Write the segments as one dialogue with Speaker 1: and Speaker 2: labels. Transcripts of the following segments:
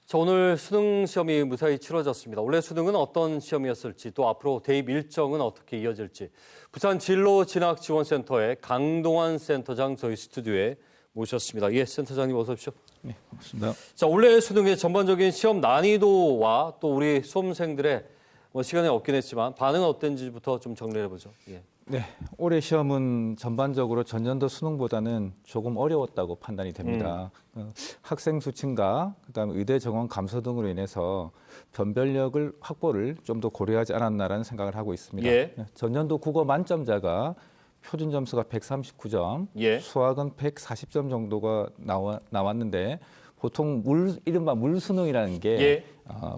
Speaker 1: 자, 오늘 수능 시험이 무사히 치러졌습니다. 올해 수능은 어떤 시험이었을지 또 앞으로 대입 일정은 어떻게 이어질지 부산 진로진학지원센터의 강동환 센터장 저희 스튜디오에 모셨습니다. 예, 센터장님 어서 오십시오.
Speaker 2: 네, 고맙습니다.
Speaker 1: 자, 올해 수능의 전반적인 시험 난이도와 또 우리 수험생들의 시간이 없긴 했지만 반응은 어땠는지부터 좀 정리해 보죠. 예.
Speaker 2: 네, 올해 시험은 전반적으로 전년도 수능보다는 조금 어려웠다고 판단이 됩니다. 학생 수 증가, 그다음에 의대 정원 감소 등으로 인해서 변별력을 확보를 좀 더 고려하지 않았나라는 생각을 하고 있습니다.
Speaker 1: 예.
Speaker 2: 전년도 국어 만점자가 표준 점수가 139점,
Speaker 1: 예.
Speaker 2: 수학은 140점 정도가 나왔는데 보통 이른바 물수능이라는 게
Speaker 1: 예.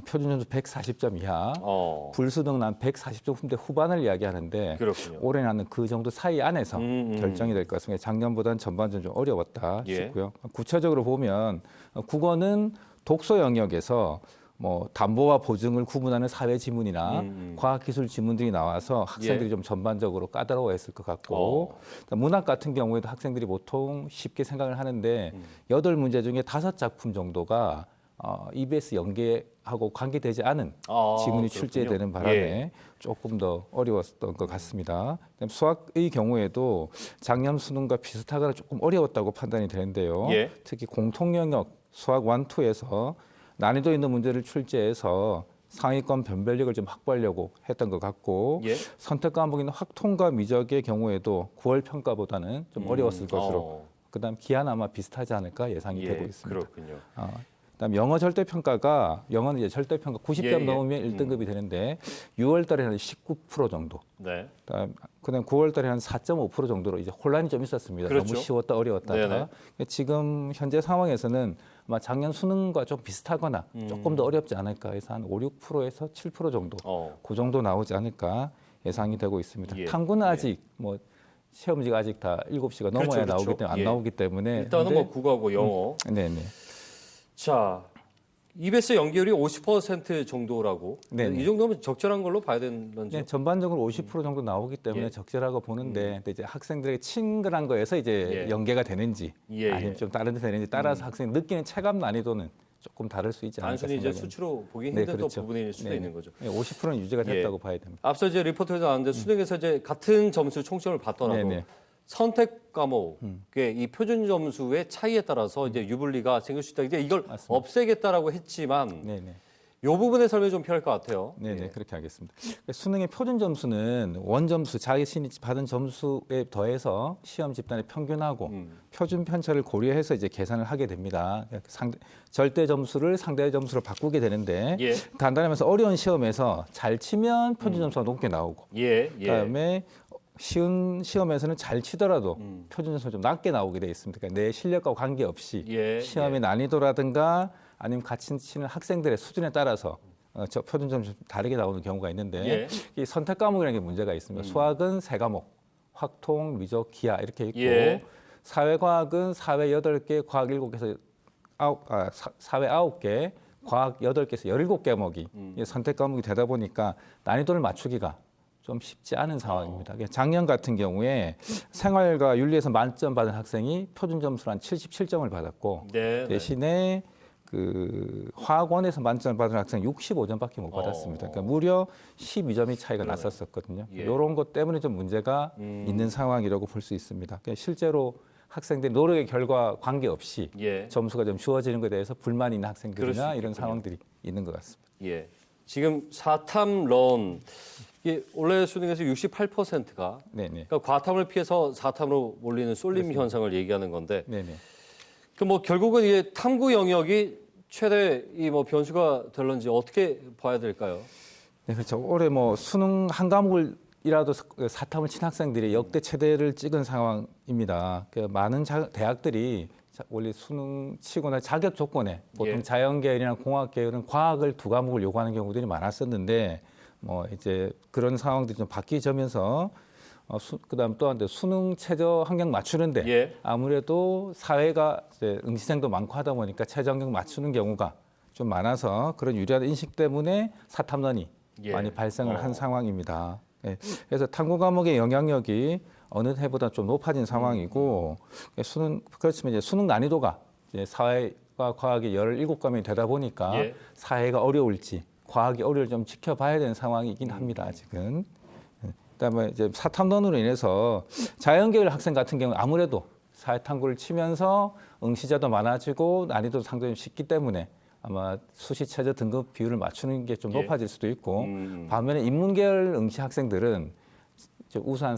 Speaker 2: 표준 점수 140점 이하, 불수능은 한 140점 후반을 이야기하는데
Speaker 1: 그렇군요.
Speaker 2: 올해 나는 그 정도 사이 안에서 결정이 될 것 같습니다. 작년보다는 전반적으로 좀 어려웠다 싶고요. 구체적으로 보면 국어는 독서 영역에서 뭐 담보와 보증을 구분하는 사회 지문이나 과학기술 지문들이 나와서 학생들이 좀 전반적으로 까다로워했을 것 같고 문학 같은 경우에도 학생들이 보통 쉽게 생각을 하는데 8문제 중에 5작품 정도가 EBS 연계하고 관계되지 않은 지문이 출제되는 바람에 조금 더 어려웠던 것 같습니다. 수학의 경우에도 작년 수능과 비슷하거나 조금 어려웠다고 판단이 되는데요. 특히 공통 영역 수학 1, 2에서 난이도 있는 문제를 출제해서 상위권 변별력을 좀 확보하려고 했던 것 같고 선택 과목인 확통과 미적의 경우에도 9월 평가보다는 좀 어려웠을 것으로 그다음 기한 아마 비슷하지 않을까 예상이 되고 있습니다.
Speaker 1: 그렇군요.
Speaker 2: 그다음 영어 절대평가가 영어는 이제 절대평가 90점 넘으면 1등급이 되는데 6월 달에 한 19% 정도. 그다음 9월 달에 한 4.5% 정도로 이제 혼란이 좀 있었습니다.
Speaker 1: 그렇죠.
Speaker 2: 너무 쉬웠다 어려웠다. 지금 현재 상황에서는 아마 작년 수능과 좀 비슷하거나 조금 더 어렵지 않을까 해서 한 5, 6%에서 7% 정도 그 정도 나오지 않을까 예상이 되고 있습니다. 탐구는 아직 뭐 시험지가 아직 다 7시가 넘어야 나오기 때문에 안 나오기 때문에
Speaker 1: 일단은 뭐 국어하고 영어.
Speaker 2: 네네.
Speaker 1: 자, EBS 연계율이 50% 정도라고. 이 정도면 적절한 걸로 봐야 되는 건지.
Speaker 2: 네, 전반적으로 50% 정도 나오기 때문에 적절하고 보는데 근데 이제 학생들에게 친근한 거에서 이제 연계가 되는지 아니면 좀 다른 데 되는지 따라서 학생이 느끼는 체감 난이도는 조금 다를 수 있지 않을까
Speaker 1: 단순히 이제 수치로 보기 힘든 부분일 수도 있는 거죠.
Speaker 2: 50%는 유지가 됐다고 봐야 됩니다.
Speaker 1: 앞서 이제 리포트에서 나왔는데 수능에서 이제 같은 점수 총점을 받더라도 선택 과목의 이 표준 점수의 차이에 따라서 이제 유불리가 생길 수 있다. 이제 이걸 없애겠다라고 했지만 이 부분의 설명이 좀 필요할 것 같아요.
Speaker 2: 그렇게 하겠습니다. 수능의 표준 점수는 원점수, 자신이 받은 점수에 더해서 시험 집단의 평균하고 표준 편차를 고려해서 이제 계산을 하게 됩니다. 절대 점수를 상대 점수로 바꾸게 되는데 간단하면서 어려운 시험에서 잘 치면 표준 점수가 높게 나오고 그다음에 쉬운 시험에서는 잘 치더라도 표준 점수가 좀 낮게 나오게 되어 있습니다. 그러니까 내 실력과 관계없이 시험의 난이도라든가 아니면 같이 치는 학생들의 수준에 따라서 저 표준 점수 다르게 나오는 경우가 있는데 이 선택 과목이라는 게 문제가 있습니다. 수학은 3과목, 확통, 미적, 기하 이렇게 있고 사회과학은 사회 8개, 과학 7개에서 사회 9개, 과학 8개에서 17과목이 선택 과목이 되다 보니까 난이도를 맞추기가 좀 쉽지 않은 상황입니다. 작년 같은 경우에 생활과 윤리에서 만점 받은 학생이 표준 점수로 한 77점을 받았고 대신에 그 화학원에서 만점 받은 학생 65점밖에 못 받았습니다. 그러니까 무려 12점이 차이가 났었거든요. 이런 것 때문에 좀 문제가 있는 상황이라고 볼 수 있습니다. 그러니까 실제로 학생들이 노력의 결과 관계없이 점수가 좀 주어지는 것에 대해서 불만이 있는 학생들이나 이런 상황들이 있는 것 같습니다.
Speaker 1: 지금 사탐런 이게 올해 수능에서 68%가 그러니까 과탐을 피해서 사탐으로 몰리는 쏠림 현상을 얘기하는 건데 그 뭐 결국은 이게 탐구 영역이 최대 이 뭐 변수가 될런지 어떻게 봐야 될까요?
Speaker 2: 네, 그렇죠. 올해 뭐 수능 한 과목이라도 사탐을 친 학생들이 역대 최대를 찍은 상황입니다. 그 많은 대학들이 원래 수능 치고나 자격 조건에 보통 자연계열이나 공학계열은 과학을 2과목을 요구하는 경우들이 많았었는데 뭐 이제 그런 상황들이 좀 바뀌면서 그다음 또 한데 수능 최저 환경 맞추는데 아무래도 사회가 이제 응시생도 많고 하다 보니까 최저 환경 맞추는 경우가 좀 많아서 그런 유리한 인식 때문에 사탐론이 많이 발생을 한 상황입니다. 그래서 탐구 과목의 영향력이 어느 해보다 좀 높아진 상황이고 수능 그렇지만 이제 수능 난이도가 이제 사회 수능과 과학이 17과목이 되다 보니까
Speaker 1: 예.
Speaker 2: 사회가 어려울지 과학이 어려울지 좀 지켜봐야 되는 상황이긴 합니다. 아직은. 그다음에 이제 사탐론으로 인해서 자연계열 학생 같은 경우 아무래도 사회탐구를 치면서 응시자도 많아지고 난이도도 상당히 쉽기 때문에 아마 수시 최저 등급 비율을 맞추는 게 좀
Speaker 1: 예.
Speaker 2: 높아질 수도 있고 반면에 인문계열 응시 학생들은 우수한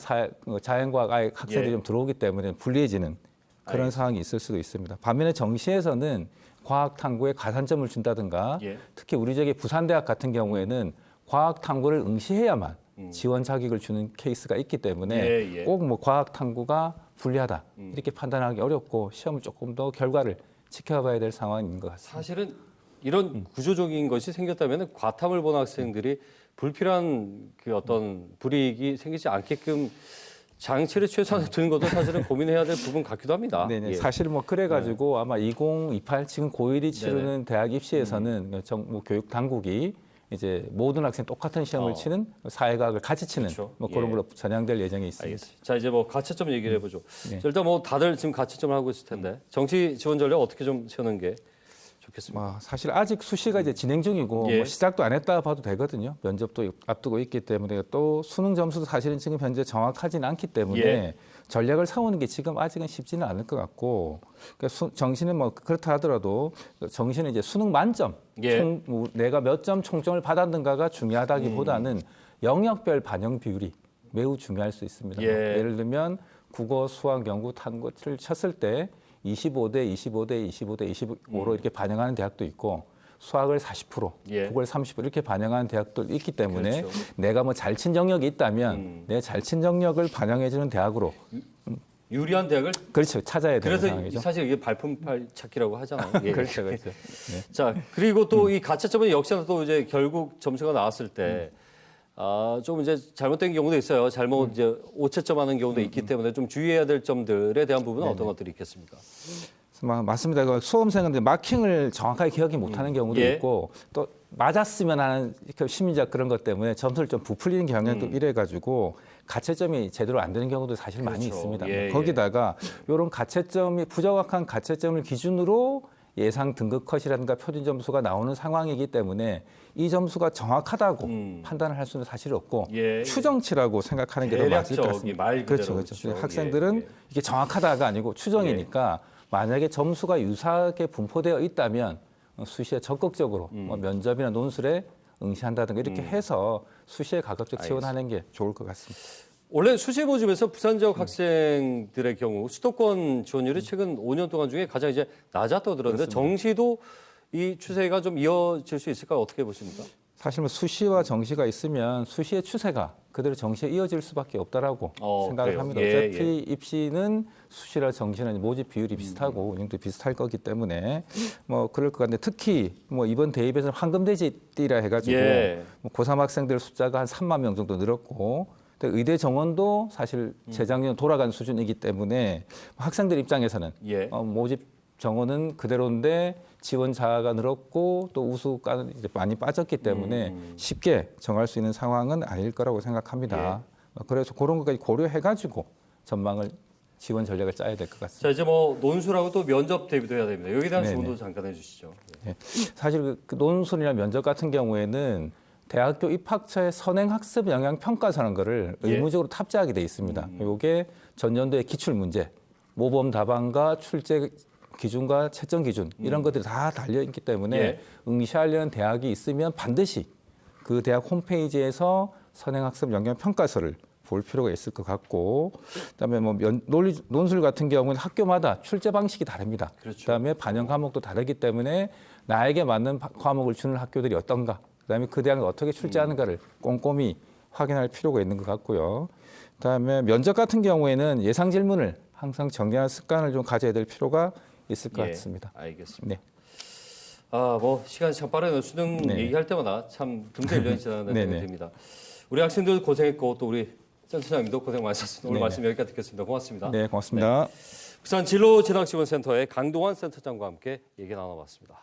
Speaker 2: 자연과학 학생들이
Speaker 1: 예.
Speaker 2: 좀 들어오기 때문에 불리해지는 그런
Speaker 1: 알겠습니다.
Speaker 2: 상황이 있을 수도 있습니다. 반면에 정시에서는 과학 탐구에 가산점을 준다든가
Speaker 1: 예.
Speaker 2: 특히 우리 지역의 부산대학 같은 경우에는 과학 탐구를 응시해야만 지원 자격을 주는 케이스가 있기 때문에
Speaker 1: 예, 예.
Speaker 2: 꼭 뭐 과학 탐구가 불리하다 이렇게 판단하기 어렵고 시험을 조금 더 결과를 지켜봐야 될 상황인 것 같습니다.
Speaker 1: 사실은 이런 구조적인 것이 생겼다면 과탐을 본 학생들이 불필요한 그 어떤 불이익이 생기지 않게끔 장치를 최소한에 두는 것도 사실은 고민해야 될 부분 같기도 합니다.
Speaker 2: 네네.
Speaker 1: 예.
Speaker 2: 사실 뭐 그래가지고 아마 2028 지금 고1이 치르는
Speaker 1: 네네.
Speaker 2: 대학 입시에서는 뭐 교육 당국이 이제 모든 학생 똑같은 시험을 치는 사회과학을 같이 치는
Speaker 1: 그렇죠.
Speaker 2: 뭐 그런
Speaker 1: 예.
Speaker 2: 걸로 전향될 예정에 있습니다.
Speaker 1: 알겠습니다. 자 이제 뭐 가채점 얘기를 해보죠.
Speaker 2: 네.
Speaker 1: 자, 일단 뭐 다들 지금 가채점을 하고 있을 텐데 정시 지원 전략 어떻게 좀 세우는 게 좋겠습니다.
Speaker 2: 사실 아직 수시가 이제 진행 중이고
Speaker 1: 예.
Speaker 2: 뭐 시작도 안 했다 봐도 되거든요. 면접도 앞두고 있기 때문에 또 수능 점수도 사실은 지금 현재 정확하지는 않기 때문에
Speaker 1: 예.
Speaker 2: 전략을 세우는 게 지금 아직은 쉽지는 않을 것 같고 그러니까 정시는 뭐 그렇다 하더라도 정시는 이제 수능 만점
Speaker 1: 예.
Speaker 2: 내가 몇 점 총점을 받았는가가 중요하다기보다는 영역별 반영 비율이 매우 중요할 수 있습니다.
Speaker 1: 예.
Speaker 2: 예를 들면 국어, 수학, 영구, 탐구를 쳤을 때 25대 25대 25대 25로 이렇게 반영하는 대학도 있고 수학을 40%,
Speaker 1: 예.
Speaker 2: 국어를 30% 이렇게 반영하는 대학도 있기 때문에
Speaker 1: 그렇죠.
Speaker 2: 내가 뭐 잘 친 정력이 있다면 내 잘 친 정력을 반영해주는 대학으로
Speaker 1: 유리한 대학을
Speaker 2: 그렇죠 찾아야 되는
Speaker 1: 그래서
Speaker 2: 상황이죠.
Speaker 1: 사실 이게 발품팔 찾기라고 하잖아요. 예.
Speaker 2: 그렇죠, 그렇죠. 네.
Speaker 1: 자 그리고 또 이 가채점은 역시나 또 이제 결국 점수가 나왔을 때 좀 이제 잘못된 경우도 있어요. 잘못 이제 오채점하는 경우도 있기 때문에 좀 주의해야 될 점들에 대한 부분은 어떤 것들이 있겠습니까?
Speaker 2: 맞습니다. 그 수험생은 마킹을 정확하게 기억이 못하는 경우도
Speaker 1: 예.
Speaker 2: 있고 또 맞았으면 하는 심리적 그런 것 때문에 점수를 좀 부풀리는 경향도 이래가지고 가채점이 제대로 안 되는 경우도 사실 많이
Speaker 1: 그렇죠.
Speaker 2: 있습니다.
Speaker 1: 예,
Speaker 2: 거기다가 이런 가채점이 부정확한 가채점을 기준으로 예상 등급 컷이라든가 표준 점수가 나오는 상황이기 때문에 이 점수가 정확하다고 판단을 할 수는 사실 없고
Speaker 1: 예.
Speaker 2: 추정치라고 생각하는 게 더 맞을 것
Speaker 1: 대략적이
Speaker 2: 같습니다.
Speaker 1: 말 그대로
Speaker 2: 그렇죠, 그렇죠.
Speaker 1: 그렇죠.
Speaker 2: 학생들은
Speaker 1: 예.
Speaker 2: 이게 정확하다가 아니고 추정이니까 만약에 점수가 유사하게 분포되어 있다면 수시에 적극적으로 뭐 면접이나 논술에 응시한다든가 이렇게 해서 수시에 가급적 지원하는 게 좋을 것 같습니다.
Speaker 1: 원래 수시 모집에서 부산 지역 학생들의 경우 수도권 지원율이 최근 5년 동안 중에 가장 이제 낮았다고 들었는데 정시도 이 추세가 좀 이어질 수 있을까요? 어떻게 보십니까?
Speaker 2: 사실 뭐 수시와 정시가 있으면 수시의 추세가 그대로 정시에 이어질 수밖에 없다라고 생각을
Speaker 1: 그래요?
Speaker 2: 합니다.
Speaker 1: 예,
Speaker 2: 어차피 입시는 수시랑 정시는 모집 비율이 비슷하고 운영도 비슷할 거기 때문에 뭐 그럴 것 같은데 특히 뭐 이번 대입에서는 황금돼지띠라 해가지고
Speaker 1: 예.
Speaker 2: 뭐 고3 학생들 숫자가 한 3만 명 정도 늘었고 의대 정원도 사실 재작년 돌아간 수준이기 때문에 학생들 입장에서는
Speaker 1: 예.
Speaker 2: 모집 정원은 그대로인데 지원자가 늘었고 또 우수과는 이제 많이 빠졌기 때문에 쉽게 정할 수 있는 상황은 아닐 거라고 생각합니다. 그래서 그런 것까지 고려해가지고 전망을 지원 전략을 짜야 될 것 같습니다.
Speaker 1: 자 이제 뭐 논술하고 또 면접 대비도 해야 됩니다. 여기에 대한
Speaker 2: 네네.
Speaker 1: 조언도 잠깐 해주시죠.
Speaker 2: 네. 사실 그 논술이나 면접 같은 경우에는 대학교 입학처의 선행학습 영향평가서라는 거를
Speaker 1: 예.
Speaker 2: 의무적으로 탑재하게 돼 있습니다. 이게 전년도의 기출 문제, 모범 답안과 출제 기준과 채점 기준 이런 것들이 다 달려 있기 때문에
Speaker 1: 예.
Speaker 2: 응시하려는 대학이 있으면 반드시 그 대학 홈페이지에서 선행학습 영향평가서를 볼 필요가 있을 것 같고 그다음에 뭐 논술 같은 경우는 학교마다 출제 방식이 다릅니다.
Speaker 1: 그렇죠.
Speaker 2: 그다음에 반영 과목도 다르기 때문에 나에게 맞는 과목을 주는 학교들이 어떤가 그다음에 그 대학을 어떻게 출제하는가를 꼼꼼히 확인할 필요가 있는 것 같고요. 그다음에 면접 같은 경우에는 예상 질문을 항상 정리하는 습관을 좀 가져야 될 필요가 있을 것 같습니다.
Speaker 1: 알겠습니다.
Speaker 2: 네.
Speaker 1: 뭐 시간이 참 빠르네요. 수능
Speaker 2: 네.
Speaker 1: 얘기할 때마다 참 금세 1년이 지나는
Speaker 2: 네,
Speaker 1: 생각이
Speaker 2: 네.
Speaker 1: 듭니다. 우리 학생들 고생했고 또 우리 센터장님도 고생 많으셨습니다. 오늘
Speaker 2: 네,
Speaker 1: 말씀 여기까지 듣겠습니다. 고맙습니다.
Speaker 2: 네, 고맙습니다.
Speaker 1: 부산 진로진학지원센터의 강동환 센터장과 함께 얘기 나눠봤습니다.